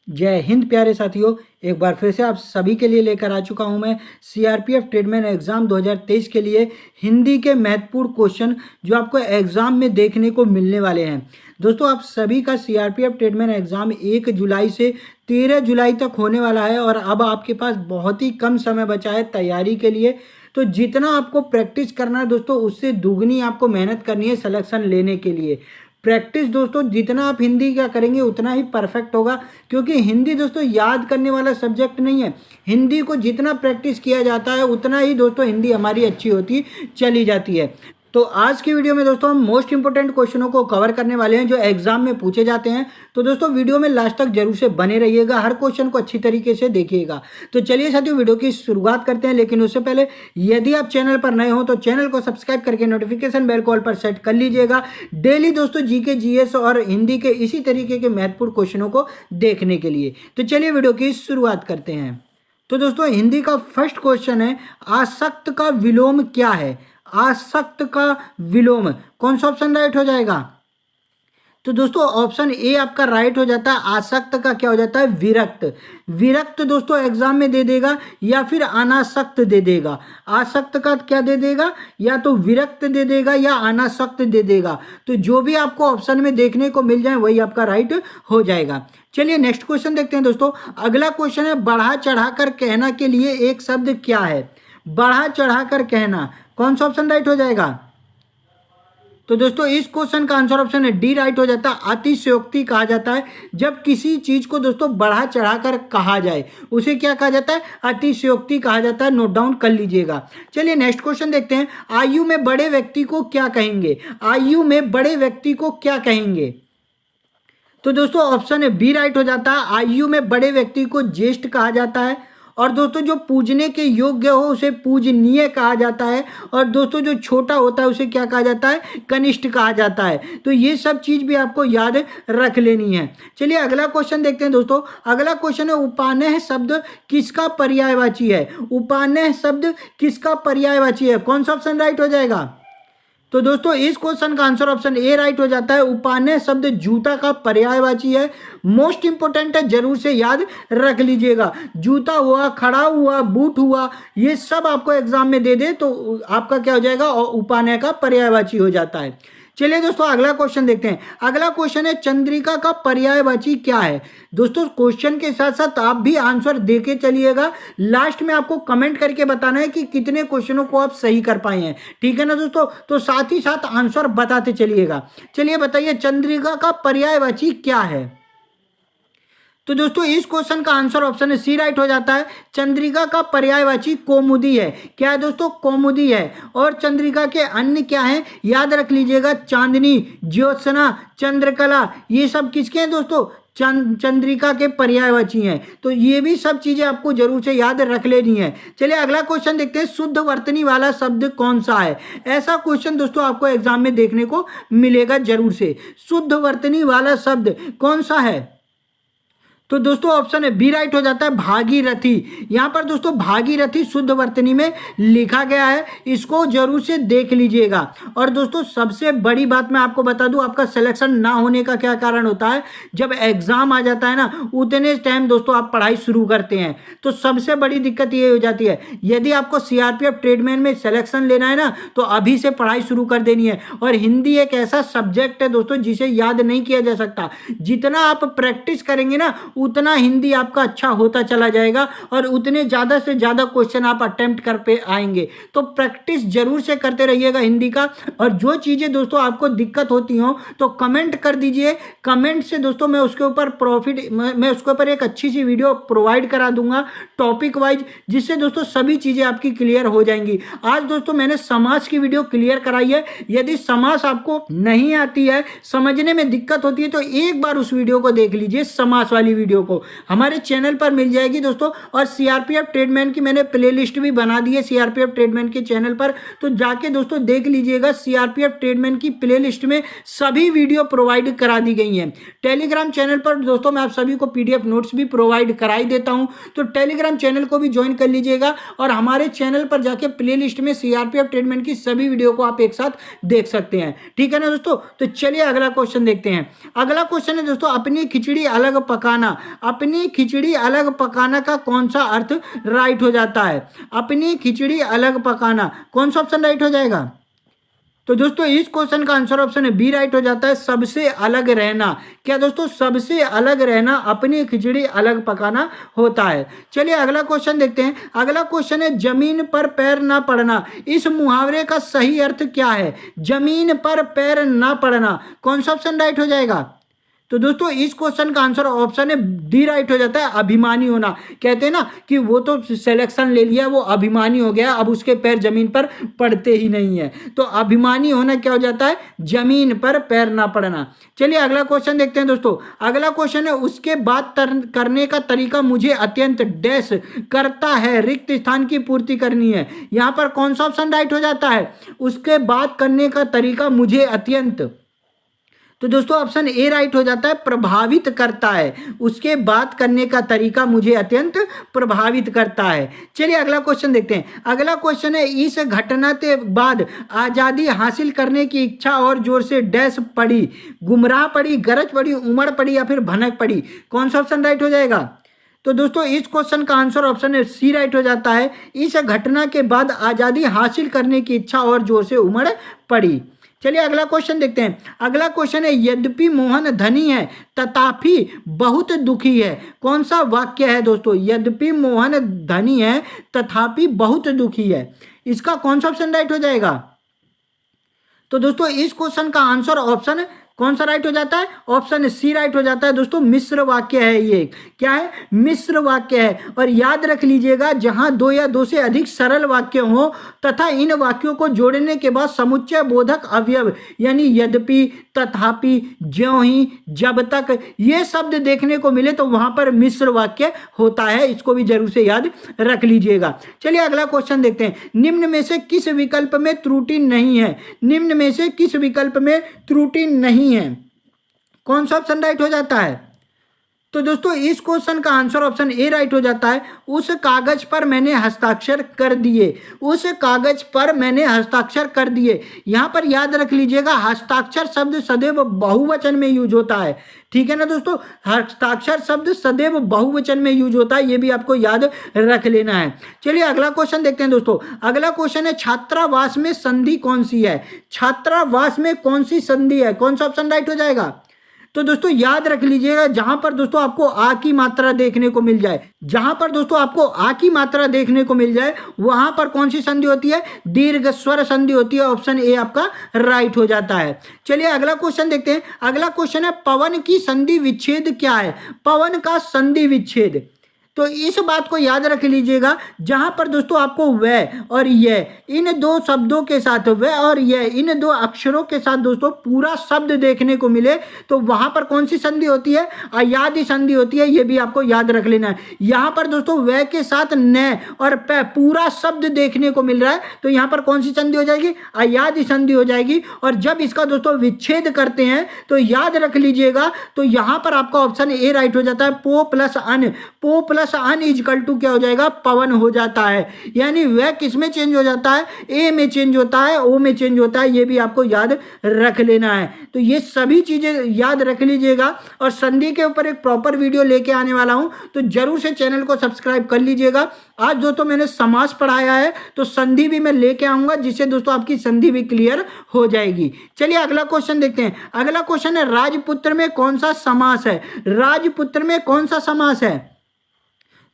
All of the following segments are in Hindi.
जय हिंद प्यारे साथियों, एक बार फिर से आप सभी के लिए लेकर आ चुका हूं मैं सीआरपीएफ ट्रेडमैन एग्ज़ाम 2023 के लिए हिंदी के महत्वपूर्ण क्वेश्चन जो आपको एग्ज़ाम में देखने को मिलने वाले हैं। दोस्तों, आप सभी का सीआरपीएफ ट्रेडमैन एग्ज़ाम 1 जुलाई से 13 जुलाई तक होने वाला है और अब आपके पास बहुत ही कम समय बचा है तैयारी के लिए। तो जितना आपको प्रैक्टिस करना है दोस्तों, उससे दुगनी आपको मेहनत करनी है सिलेक्शन लेने के लिए। प्रैक्टिस दोस्तों जितना आप हिंदी का करेंगे उतना ही परफेक्ट होगा, क्योंकि हिंदी दोस्तों याद करने वाला सब्जेक्ट नहीं है। हिंदी को जितना प्रैक्टिस किया जाता है उतना ही दोस्तों हिंदी हमारी अच्छी होती चली जाती है। तो आज की वीडियो में दोस्तों हम मोस्ट इंपोर्टेंट क्वेश्चनों को कवर करने वाले हैं जो एग्जाम में पूछे जाते हैं। तो दोस्तों वीडियो में लास्ट तक जरूर से बने रहिएगा, हर क्वेश्चन को अच्छी तरीके से देखिएगा। तो चलिए साथियों वीडियो की शुरुआत करते हैं, लेकिन उससे पहले यदि आप चैनल पर नए हो तो चैनल को सब्सक्राइब करके नोटिफिकेशन बेल कॉल पर सेट कर लीजिएगा डेली दोस्तों जीके जीएस और हिंदी के इसी तरीके के महत्वपूर्ण क्वेश्चनों को देखने के लिए। तो चलिए वीडियो की शुरुआत करते हैं। तो दोस्तों हिंदी का फर्स्ट क्वेश्चन है, आसक्त का विलोम क्या है? आसक्त का विलोम, कौन सा ऑप्शन राइट हो जाएगा? तो दोस्तों ऑप्शन ए आपका राइट हो जाता है। आसक्त का क्या हो जाता है? विरक्त। विरक्त दोस्तों एग्जाम में दे देगा या फिर अनासक्त दे देगा। आसक्त का क्या दे देगा? या तो विरक्त दे देगा या अनासक्त दे देगा। तो जो भी आपको ऑप्शन में देखने को मिल जाए वही आपका राइट हो जाएगा। चलिए नेक्स्ट क्वेश्चन देखते हैं दोस्तों। अगला क्वेश्चन है, बढ़ा चढ़ाकर कहना के लिए एक शब्द क्या है? बढ़ा चढ़ाकर कहना, कौन सा ऑप्शन राइट हो जाएगा? तो दोस्तों इस क्वेश्चन का आंसर ऑप्शन है डी राइट हो जाता है। अतिशयोक्ति कहा जाता है जब किसी चीज को दोस्तों बढ़ा चढ़ाकर कहा जाए, उसे क्या कहा जाता है? अतिशयोक्ति कहा जाता है। नोट डाउन कर लीजिएगा। चलिए नेक्स्ट क्वेश्चन देखते हैं। आयु में बड़े व्यक्ति को क्या कहेंगे? आयु में बड़े व्यक्ति को क्या कहेंगे? तो दोस्तों ऑप्शन है बी राइट हो जाता है। आयु में बड़े व्यक्ति को ज्येष्ठ कहा जाता है, और दोस्तों जो पूजने के योग्य हो उसे पूजनीय कहा जाता है, और दोस्तों जो छोटा होता है उसे क्या कहा जाता है? कनिष्ठ कहा जाता है। तो ये सब चीज भी आपको याद रख लेनी है। चलिए अगला क्वेश्चन देखते हैं दोस्तों। अगला क्वेश्चन है, उपान्ह शब्द किसका पर्यायवाची है? उपान्ह शब्द किसका पर्यायवाची है? कौन सा ऑप्शन राइट हो जाएगा? तो दोस्तों इस क्वेश्चन का आंसर ऑप्शन ए राइट हो जाता है। उपान्ह शब्द जूता का पर्यायवाची है। मोस्ट इंपोर्टेंट है, जरूर से याद रख लीजिएगा। जूता हुआ, खड़ा हुआ, बूट हुआ, ये सब आपको एग्जाम में दे दे तो आपका क्या हो जाएगा? और उपान्ह का पर्यायवाची हो जाता है। चलिए दोस्तों अगला क्वेश्चन देखते हैं। अगला क्वेश्चन है, चंद्रिका का पर्यायवाची क्या है? दोस्तों क्वेश्चन के साथ साथ आप भी आंसर देके चलिएगा। लास्ट में आपको कमेंट करके बताना है कि कितने क्वेश्चनों को आप सही कर पाए हैं, ठीक है ना दोस्तों? तो साथ ही साथ आंसर बताते चलिएगा। चलिए बताइए चंद्रिका का पर्यायवाची क्या है? तो दोस्तों इस क्वेश्चन का आंसर ऑप्शन सी राइट हो जाता है। चंद्रिका का पर्यायवाची कौमुदी है। क्या है दोस्तों? कौमुदी है। और चंद्रिका के अन्य क्या है? याद रख लीजिएगा, चांदनी, ज्योत्सना, चंद्रकला, ये सब किसके हैं दोस्तों? चंद्रिका के पर्यायवाची हैं। तो ये भी सब चीजें आपको जरूर से याद रख लेनी है। चलिए अगला क्वेश्चन देखते हैं। शुद्ध वर्तनी वाला शब्द कौन सा है? ऐसा क्वेश्चन दोस्तों आपको एग्जाम में देखने को मिलेगा जरूर से। शुद्ध वर्तनी वाला शब्द कौन सा है? तो दोस्तों ऑप्शन है बी राइट हो जाता है। भागीरथी। यहाँ पर दोस्तों भागीरथी शुद्ध वर्तनी में लिखा गया है, इसको जरूर से देख लीजिएगा। और दोस्तों सबसे बड़ी बात मैं आपको बता दूं, आपका सिलेक्शन ना होने का क्या कारण होता है? जब एग्जाम आ जाता है ना, उतने टाइम दोस्तों आप पढ़ाई शुरू करते हैं, तो सबसे बड़ी दिक्कत ये हो जाती है। यदि आपको सीआरपीएफ ट्रेडमैन में सिलेक्शन लेना है ना, तो अभी से पढ़ाई शुरू कर देनी है। और हिंदी एक ऐसा सब्जेक्ट है दोस्तों जिसे याद नहीं किया जा सकता। जितना आप प्रैक्टिस करेंगे ना, उतना हिंदी आपका अच्छा होता चला जाएगा और उतने ज़्यादा से ज़्यादा क्वेश्चन आप अटेम्प्ट कर पे आएंगे। तो प्रैक्टिस जरूर से करते रहिएगा हिंदी का। और जो चीज़ें दोस्तों आपको दिक्कत होती हो तो कमेंट कर दीजिए। कमेंट से दोस्तों मैं उसके ऊपर मैं उसके ऊपर एक अच्छी सी वीडियो प्रोवाइड करा दूंगा टॉपिक वाइज, जिससे दोस्तों सभी चीज़ें आपकी क्लियर हो जाएंगी। आज दोस्तों मैंने समास की वीडियो क्लियर कराई है। यदि समास आपको नहीं आती है, समझने में दिक्कत होती है, तो एक बार उस वीडियो को देख लीजिए। समास वाली वीडियो को हमारे चैनल पर मिल जाएगी दोस्तों। और सीआरपीएफ ट्रेडमैन की मैंने प्लेलिस्ट भी बना दी है सीआरपीएफ ट्रेडमैन के चैनल पर, तो जाके दोस्तों देख लीजिएगा। सीआरपीएफ ट्रेडमैन की प्लेलिस्ट में सभी वीडियो प्रोवाइड करा दी गई हैं। टेलीग्राम चैनल पर दोस्तों मैं आप सभी को पीडीएफ नोट्स भी प्रोवाइड कराई देता हूं, तो टेलीग्राम चैनल को भी ज्वाइन कर लीजिएगा। और हमारे चैनल पर जाके प्लेलिस्ट में सीआरपीएफ ट्रेडमैन की सभी वीडियो को आप एक साथ देख सकते हैं, ठीक है ना दोस्तों? तो चलिए अगला क्वेश्चन देखते हैं। अगला क्वेश्चन है दोस्तों, अपनी खिचड़ी अलग पकाना अपनी खिचड़ी अलग पकाना का कौन सा अर्थ राइट हो जाता है? अपनी खिचड़ी अलग पकाना, कौन सा ऑप्शन राइट हो जाएगा? तो दोस्तों इस क्वेश्चन का आंसर ऑप्शन है बी राइट हो जाता है, सबसे अलग रहना। क्या दोस्तों? सबसे अलग रहना अपनी खिचड़ी अलग पकाना होता है। चलिए अगला क्वेश्चन देखते हैं। अगला क्वेश्चन है जमीन पर पैर ना पड़ना, इस मुहावरे का सही अर्थ क्या है? जमीन पर पैर ना पड़ना, कौन सा ऑप्शन राइट हो जाएगा? तो दोस्तों इस क्वेश्चन का आंसर ऑप्शन है डी राइट हो जाता है, अभिमानी होना। कहते हैं ना कि वो तो सिलेक्शन ले लिया, वो अभिमानी हो गया, अब उसके पैर जमीन पर पड़ते ही नहीं है। तो अभिमानी होना क्या हो जाता है? जमीन पर पैर ना पड़ना। चलिए अगला क्वेश्चन देखते हैं दोस्तों। अगला क्वेश्चन है उसके बात करने का तरीका मुझे अत्यंत डैश करता है, रिक्त स्थान की पूर्ति करनी है। यहाँ पर कौन सा ऑप्शन राइट हो जाता है? उसके बात करने का तरीका मुझे अत्यंत, तो दोस्तों ऑप्शन ए राइट हो जाता है, प्रभावित करता है। उसके बात करने का तरीका मुझे अत्यंत प्रभावित करता है। चलिए अगला क्वेश्चन देखते हैं। अगला क्वेश्चन है इस घटना के बाद आज़ादी हासिल करने की इच्छा और जोर से डैश पड़ी, गुमराह पड़ी, गरज पड़ी, उमड़ पड़ी या फिर भनक पड़ी, कौन सा ऑप्शन राइट हो जाएगा? तो दोस्तों इस क्वेश्चन का आंसर ऑप्शन है सी राइट हो जाता है, इस घटना के बाद आज़ादी हासिल करने की इच्छा और जोर से उमड़ पड़ी। चलिए अगला क्वेश्चन देखते हैं। अगला क्वेश्चन है यद्यपि मोहन धनी है तथापि बहुत दुखी है, कौन सा वाक्य है दोस्तों? यद्यपि मोहन धनी है तथापि बहुत दुखी है, इसका कौन सा ऑप्शन राइट हो जाएगा? तो दोस्तों इस क्वेश्चन का आंसर ऑप्शन कौन सा राइट हो जाता है? ऑप्शन सी राइट हो जाता है। दोस्तों मिश्र वाक्य है, ये क्या है? मिश्र वाक्य है। और याद रख लीजिएगा जहां दो या दो से अधिक सरल वाक्य हो तथा इन वाक्यों को जोड़ने के बाद समुच्चय बोधक अवयव यानी यद्यपि, तथापि, ज्यों ही, जब तक ये शब्द देखने को मिले तो वहां पर मिश्र वाक्य होता है। इसको भी जरूर से याद रख लीजिएगा। चलिए अगला क्वेश्चन देखते हैं। निम्न में से किस विकल्प में त्रुटि नहीं है? निम्न में से किस विकल्प में त्रुटि नहीं है, कौन सा ऑप्शन राइट हो जाता है? तो दोस्तों इस क्वेश्चन का आंसर ऑप्शन ए राइट हो जाता है, उस कागज पर मैंने हस्ताक्षर कर दिए। उस कागज पर मैंने हस्ताक्षर कर दिए। यहाँ पर याद रख लीजिएगा हस्ताक्षर शब्द सदैव बहुवचन में यूज होता है, ठीक है ना दोस्तों? हस्ताक्षर शब्द सदैव बहुवचन में यूज होता है, ये भी आपको याद रख लेना है। चलिए अगला क्वेश्चन देखते हैं दोस्तों। अगला क्वेश्चन है छात्रावास में संधि कौन सी है? छात्रावास में कौन सी संधि है, कौन सा ऑप्शन राइट हो जाएगा? तो दोस्तों याद रख लीजिएगा जहां पर दोस्तों आपको आ की मात्रा देखने को मिल जाए, जहां पर दोस्तों आपको आ की मात्रा देखने को मिल जाए वहां पर कौन सी संधि होती है? दीर्घ स्वर संधि होती है। ऑप्शन ए आपका राइट हो जाता है। चलिए अगला क्वेश्चन देखते हैं। अगला क्वेश्चन है पवन की संधि विच्छेद क्या है? पवन का संधि विच्छेद, तो इस बात को याद रख लीजिएगा जहां पर दोस्तों आपको वह और यह इन दो शब्दों के साथ, वह और यह इन दो अक्षरों के साथ दोस्तों पूरा शब्द देखने को मिले तो वहां पर कौन सी संधि होती है? अयादि संधि होती है। यह भी आपको याद रख लेना है। यहां पर दोस्तों वह के साथ न और प पूरा शब्द देखने को मिल रहा है तो यहां पर कौन सी संधि हो जाएगी? अयादि संधि हो जाएगी। और जब इसका दोस्तों विच्छेद करते हैं तो याद रख लीजिएगा तो यहां पर आपका ऑप्शन ए राइट हो जाता है, पो प्लस अन। पो प्लस अन इजकल टू क्या हो जाएगा? पवन हो जाता है। यानी वह किस में चेंज हो जाता है? ए में चेंज होता है, ओ में चेंज होता है। ये भी आपको याद रख लेना है। तो ये सभी चीजें याद रख लीजिएगा। और संधि के ऊपर एक प्रॉपर वीडियो लेके आने वाला हूं तो जरूर से चैनल को सब्सक्राइब कर लीजिएगा। आज दोस्तों मैंने समास पढ़ाया है तो संधि भी मैं लेके आऊंगा जिससे दोस्तों आपकी संधि भी क्लियर हो जाएगी। चलिए अगला क्वेश्चन देखते हैं। अगला क्वेश्चन है राजपुत्र में कौन सा समास है? राजपुत्र में कौन सा समास है?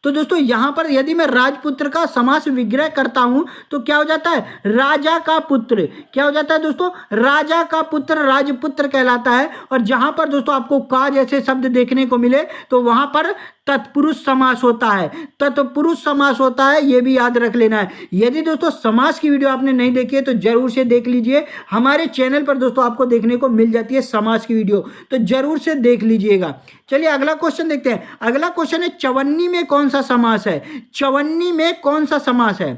तो दोस्तों यहां पर यदि मैं राजपुत्र का समास विग्रह करता हूं तो क्या हो जाता है? राजा का पुत्र। क्या हो जाता है दोस्तों? राजा का पुत्र राजपुत्र कहलाता है। और जहां पर दोस्तों आपको का जैसे शब्द देखने को मिले तो वहां पर तत्पुरुष समास होता है, तत्पुरुष समास होता है। ये भी याद रख लेना है। यदि दोस्तों समास की वीडियो आपने नहीं देखी है तो जरूर से देख लीजिए। हमारे चैनल पर दोस्तों आपको देखने को मिल जाती है समास की वीडियो, तो जरूर से देख लीजिएगा। चलिए अगला क्वेश्चन देखते हैं। अगला क्वेश्चन है चवन्नी में कौन सा समास है? चवन्नी में कौन सा समास है?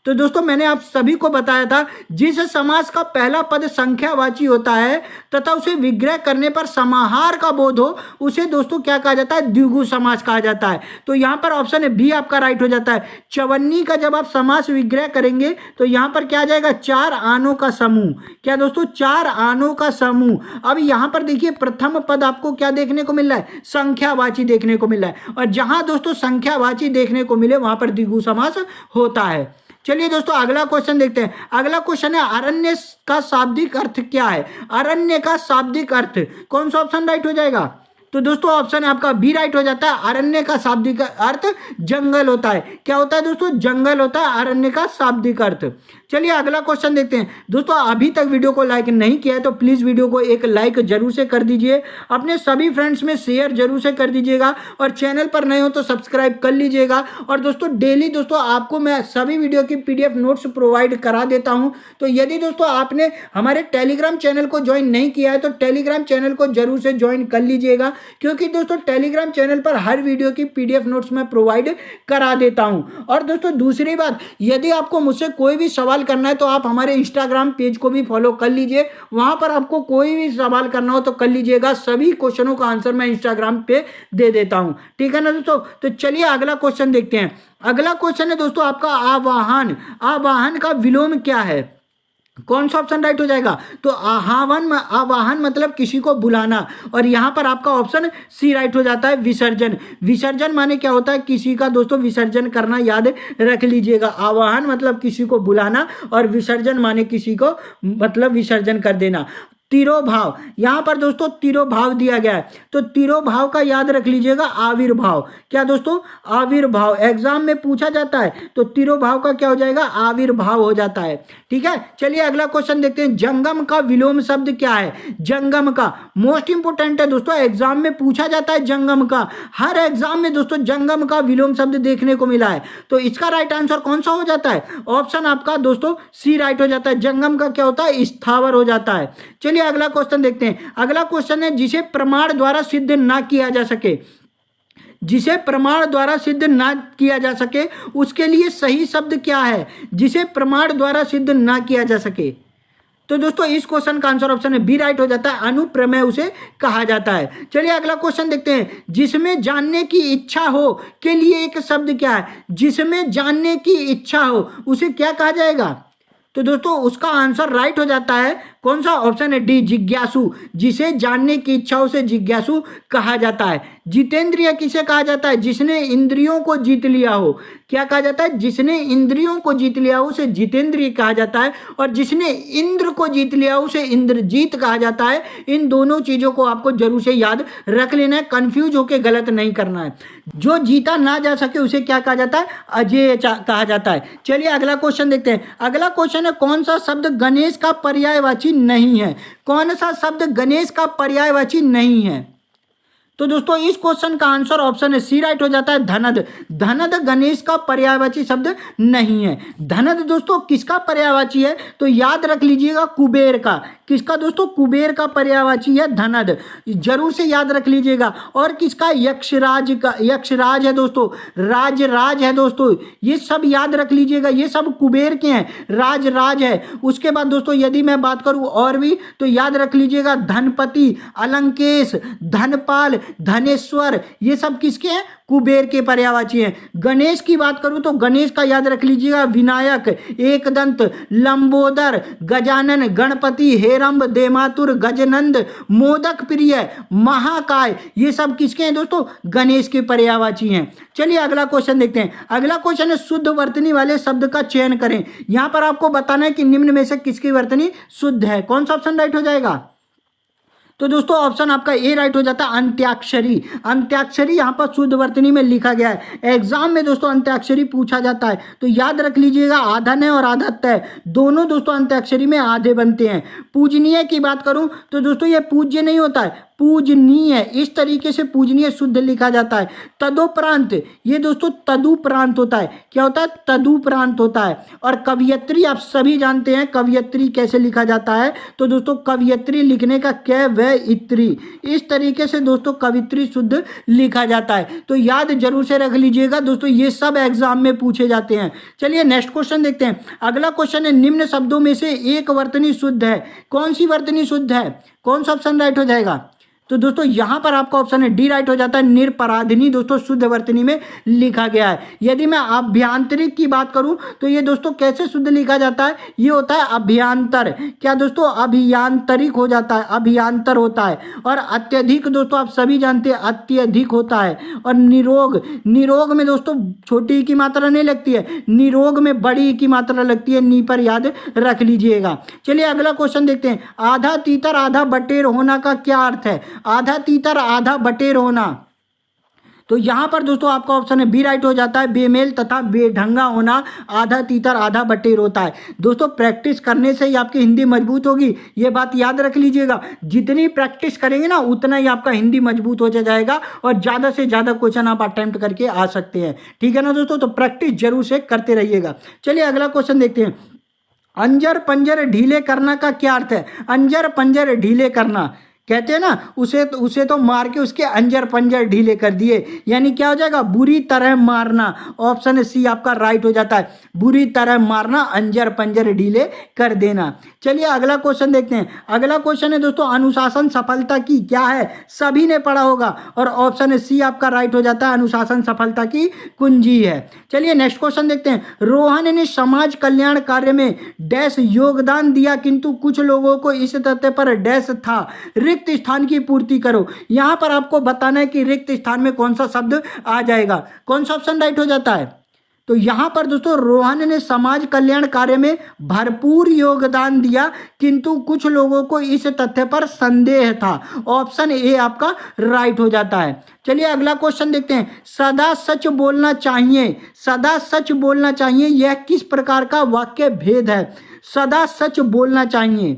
तो दोस्तों मैंने आप सभी को बताया था, जिस समास का पहला पद संख्यावाची होता है तथा उसे विग्रह करने पर समाहार का बोध हो, उसे दोस्तों क्या कहा जाता है, द्विगु समास कहा जाता है। तो यहाँ पर ऑप्शन है बी आपका राइट हो जाता है। चवन्नी का जब आप समास विग्रह करेंगे तो यहाँ पर क्या आ जाएगा, चार आनों का समूह। क्या दोस्तों, चार आनों का समूह। अब यहाँ पर देखिए प्रथम पद आपको क्या देखने को मिल रहा है, संख्यावाची देखने को मिल रहा है, और जहाँ दोस्तों संख्यावाची देखने को मिले वहाँ पर द्विगु समास होता है। चलिए दोस्तों अगला क्वेश्चन देखते हैं। अगला क्वेश्चन है अरण्य का शाब्दिक अर्थ क्या है। अरण्य का शाब्दिक अर्थ, कौन सा ऑप्शन राइट हो जाएगा, तो दोस्तों ऑप्शन आपका बी राइट हो जाता है। अरण्य का शाब्दिक अर्थ जंगल होता है। क्या होता है दोस्तों, जंगल होता है अरण्य का शाब्दिक अर्थ। चलिए अगला क्वेश्चन देखते हैं। दोस्तों अभी तक वीडियो को लाइक नहीं किया है तो प्लीज़ वीडियो को एक लाइक जरूर से कर दीजिए, अपने सभी फ्रेंड्स में शेयर जरूर से कर दीजिएगा, और चैनल पर नए हो तो सब्सक्राइब कर लीजिएगा। और दोस्तों डेली दोस्तों आपको मैं सभी वीडियो की PDF नोट्स प्रोवाइड करा देता हूं। तो यदि दोस्तों आपने हमारे टेलीग्राम चैनल को ज्वाइन नहीं किया है तो टेलीग्राम चैनल को जरूर से ज्वाइन कर लीजिएगा, क्योंकि दोस्तों टेलीग्राम चैनल पर हर वीडियो की PDF नोट्स मैं प्रोवाइड करा देता हूं। और दोस्तों दूसरी बात, यदि आपको मुझसे कोई भी सवाल करना है तो आप हमारे इंस्टाग्राम पेज को भी फॉलो कर लीजिए, वहां पर आपको कोई भी सवाल करना हो तो कर लीजिएगा, सभी क्वेश्चनों का आंसर मैं इंस्टाग्राम पे दे देता हूं। ठीक है ना दोस्तों। तो चलिए अगला क्वेश्चन देखते हैं। अगला क्वेश्चन है दोस्तों आपका आवाहन। आवाहन का विलोम क्या है, कौन सा ऑप्शन राइट हो जाएगा, तो आवाहन मतलब किसी को बुलाना, और यहाँ पर आपका ऑप्शन सी राइट हो जाता है, विसर्जन। विसर्जन माने क्या होता है, किसी का दोस्तों विसर्जन करना, याद रख लीजिएगा। आवाहन मतलब किसी को बुलाना, और विसर्जन माने किसी को मतलब विसर्जन कर देना। तिरोभाव, यहाँ पर दोस्तों तिरोभाव दिया गया है, तो तिरोभाव का याद रख लीजिएगा आविर्भाव। क्या दोस्तों, आविर्भाव एग्जाम में पूछा जाता है, तो तिरोभाव का क्या हो जाएगा, आविर्भाव हो जाता है। ठीक है। चलिए अगला क्वेश्चन देखते हैं। जंगम का विलोम शब्द क्या है। जंगम का मोस्ट इंपोर्टेंट है दोस्तों, एग्जाम में पूछा जाता है जंगम का, हर एग्जाम में दोस्तों जंगम का विलोम शब्द देखने को मिला है। तो इसका राइट आंसर कौन सा हो जाता है, ऑप्शन आपका दोस्तों सी राइट हो जाता है। जंगम का क्या होता है, स्थावर हो जाता है। चलिए अगला क्वेश्चन देखते हैं। अगला क्वेश्चन है जिसे प्रमाण द्वारा सिद्ध ना किया जा सके। जिसे प्रमाण द्वारा सिद्ध ना किया जा सके उसके लिए सही शब्द क्या है। जिसे प्रमाण द्वारा सिद्ध ना किया जा सके, तो दोस्तों इस क्वेश्चन का आंसर ऑप्शन है बी राइट हो जाता है। अनुप्रमेय उसे कहा जाता है। चलिए अगला क्वेश्चन देखते हैं। जिसमें जानने की इच्छा हो के लिए एक शब्द क्या है। जिसमें जानने की इच्छा हो उसे क्या कहा जाएगा, तो दोस्तों उसका आंसर राइट हो जाता है, कौन सा, ऑप्शन है डी, जिज्ञासु। जिसे जानने की इच्छा उसे जिज्ञासु कहा जाता है। जितेंद्रिय किसे कहा जाता है, जिसने इंद्रियों को जीत लिया हो। क्या कहा जाता है, जिसने इंद्रियों को जीत लिया हो उसे जितेंद्रिय कहा जाता है, और जिसने इंद्र को जीत लिया हो उसे इंद्रजीत कहा जाता है। इन दोनों चीजों को आपको जरूर से याद रख लेना है, कंफ्यूज होकर गलत नहीं करना है। जो जीता ना जा सके उसे क्या कहा जाता है, अजेय कहा जाता है। चलिए अगला क्वेश्चन देखते हैं। अगला क्वेश्चन है कौन सा शब्द गणेश का पर्यायवाची नहीं है। कौन सा शब्द गणेश का पर्यायवाची नहीं है, तो दोस्तों इस क्वेश्चन का आंसर ऑप्शन है सी राइट हो जाता है, धनद। धनद गणेश का पर्यायवाची शब्द नहीं है। धनद दोस्तों किसका पर्यायवाची है, तो याद रख लीजिएगा कुबेर का। किसका दोस्तों, कुबेर का पर्यायवाची है धनद, जरूर से याद रख लीजिएगा। और किसका, यक्षराज का। यक्षराज है दोस्तों, राज है दोस्तों, ये सब याद रख लीजिएगा, ये सब कुबेर के हैं। राज है। उसके बाद दोस्तों यदि मैं बात करूं और भी तो याद रख लीजिएगा धनपति, अलंकेश, धनपाल, धनेश्वर, ये सब किसके हैं, कुबेर के पर्यायवाची हैं। गणेश की बात करूं तो गणेश का याद रख लीजिएगा विनायक, एकदंत, लंबोदर, गजानन, गणपति, हेरंब, देमातुर, गजनंद, मोदक प्रिय, महाकाय, ये सब किसके हैं दोस्तों, गणेश के पर्यायवाची हैं। चलिए अगला क्वेश्चन देखते हैं। अगला क्वेश्चन है शुद्ध वर्तनी वाले शब्द का चयन करें। यहां पर आपको बताना है कि निम्न में से किसकी वर्तनी शुद्ध है। कौन सा ऑप्शन राइट हो जाएगा, तो दोस्तों ऑप्शन आपका ए राइट हो जाता है, अंत्याक्षरी। अंत्याक्षरी यहाँ पर शुद्ध वर्तनी में लिखा गया है। एग्जाम में दोस्तों अंत्याक्षरी पूछा जाता है, तो याद रख लीजिएगा आधन है और आधत्त है, दोनों दोस्तों अंत्याक्षरी में आधे बनते हैं। पूजनीय की बात करूं तो दोस्तों ये पूज्य नहीं होता है, पूजनीय, इस तरीके से पूजनीय शुद्ध लिखा जाता है। तदोपरांत, ये दोस्तों तदुपरांत होता है। क्या होता है? तदुपरांत होता है। और कवियत्री आप सभी जानते हैं कवियत्री कैसे लिखा जाता है। तो दोस्तों कवियत्री लिखने का कै व इत्री, इस तरीके से दोस्तों कवित्री शुद्ध लिखा जाता है। तो याद जरूर से रख लीजिएगा दोस्तों, ये सब एग्जाम में पूछे जाते हैं। चलिए नेक्स्ट क्वेश्चन देखते हैं। अगला क्वेश्चन है, निम्न शब्दों में से एक वर्तनी शुद्ध है। कौन सी वर्तनी शुद्ध है? कौन सा ऑप्शन राइट हो जाएगा? तो दोस्तों यहां पर आपका ऑप्शन है डी राइट हो जाता है। निरपराधिनी दोस्तों शुद्ध वर्तनी में लिखा गया है। यदि मैं अभ्यांतरिक की बात करूं तो ये दोस्तों कैसे शुद्ध लिखा जाता है? ये होता है अभ्यांतर। क्या दोस्तों? अभियांतरिक हो जाता है, अभियांतर होता है। और अत्यधिक दोस्तों आप सभी जानते हैं अत्यधिक होता है। और निरोग, निरोग में दोस्तों छोटी की मात्रा नहीं लगती है, निरोग में बड़ी की मात्रा लगती है। नी पर याद रख लीजिएगा। चलिए अगला क्वेश्चन देखते हैं। आधा तीतर आधा बटेर होना का क्या अर्थ है? आधा तीतर आधा बटेर होना, तो यहां पर दोस्तों आपका ऑप्शन है बी राइट हो जाता है। बेमेल तथा बेढंगा होना आधा तीतर आधा बटेर होता है। दोस्तों प्रैक्टिस करने से ही आपकी हिंदी मजबूत होगी, ये बात याद रख लीजिएगा। जितनी प्रैक्टिस करेंगे ना उतना ही आपका हिंदी मजबूत हो जाएगा और ज़्यादा से ज़्यादा क्वेश्चन आप अटेम्प्ट करके आ सकते हैं। ठीक है ना दोस्तों? तो प्रैक्टिस जरूर से करते रहिएगा। चलिए अगला क्वेश्चन देखते हैं। अंजर पंजर ढीले करना का क्या अर्थ है? अंजर पंजर ढीले करना, कहते हैं ना उसे तो मार के उसके अंजर पंजर ढीले कर दिए, यानी क्या हो जाएगा? बुरी तरह मारना। ऑप्शन सी आपका राइट हो जाता है। बुरी तरह मारना, अंजर पंजर ढीले कर देना। चलिए अगला क्वेश्चन देखते हैं। अगला क्वेश्चन है दोस्तों, अनुशासन सफलता की क्या है? सभी ने पढ़ा होगा और ऑप्शन सी आपका राइट हो जाता है। अनुशासन सफलता की कुंजी है। चलिए नेक्स्ट क्वेश्चन देखते हैं। रोहन ने समाज कल्याण कार्य में डैश योगदान दिया किंतु कुछ लोगों को इस तथ्य पर डैश था, रिक्त स्थान की पूर्ति करो। यहां पर आपको बताना है कि रिक्त स्थान में कौन सा शब्द आ जाएगा। कौन सा ऑप्शन राइट हो जाता है? तो यहां पर दोस्तों रोहन ने समाज कल्याण कार्य में भरपूर योगदान दिया किंतु कुछ लोगों को इस तथ्य पर संदेह था। ऑप्शन ए आपका राइट हो जाता है। चलिए अगला क्वेश्चन देखते हैं। सदा सच बोलना चाहिए, सदा सच बोलना चाहिए, यह किस प्रकार का वाक्य भेद है? सदा सच बोलना चाहिए,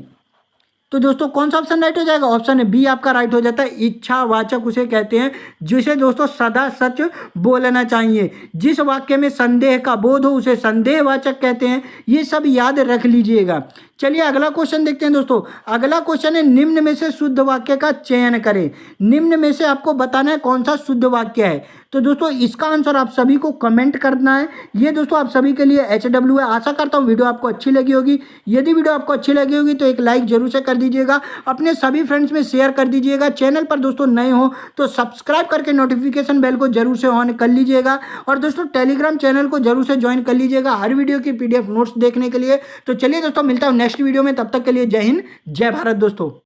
तो दोस्तों कौन सा ऑप्शन राइट हो जाएगा? ऑप्शन बी आपका राइट हो जाता है। इच्छावाचक उसे कहते हैं जिसे दोस्तों सदा सच बोलना चाहिए। जिस वाक्य में संदेह का बोध हो उसे संदेहवाचक कहते हैं। ये सब याद रख लीजिएगा। चलिए अगला क्वेश्चन देखते हैं दोस्तों। अगला क्वेश्चन है, निम्न में से शुद्ध वाक्य का चयन करें। निम्न में से आपको बताना है कौन सा शुद्ध वाक्य है। तो दोस्तों इसका आंसर आप सभी को कमेंट करना है। ये दोस्तों आप सभी के लिए HW है। आशा करता हूँ वीडियो आपको अच्छी लगी होगी। यदि वीडियो आपको अच्छी लगी होगी तो एक लाइक जरूर से कर दीजिएगा, अपने सभी फ्रेंड्स में शेयर कर दीजिएगा। चैनल पर दोस्तों नए हो तो सब्सक्राइब करके नोटिफिकेशन बेल को जरूर से ऑन कर लीजिएगा। और दोस्तों टेलीग्राम चैनल को जरूर से ज्वाइन कर लीजिएगा हर वीडियो की PDF नोट्स देखने के लिए। तो चलिए दोस्तों मिलता हूँ नेक्स्ट वीडियो में, तब तक के लिए जय हिंद जय भारत दोस्तों।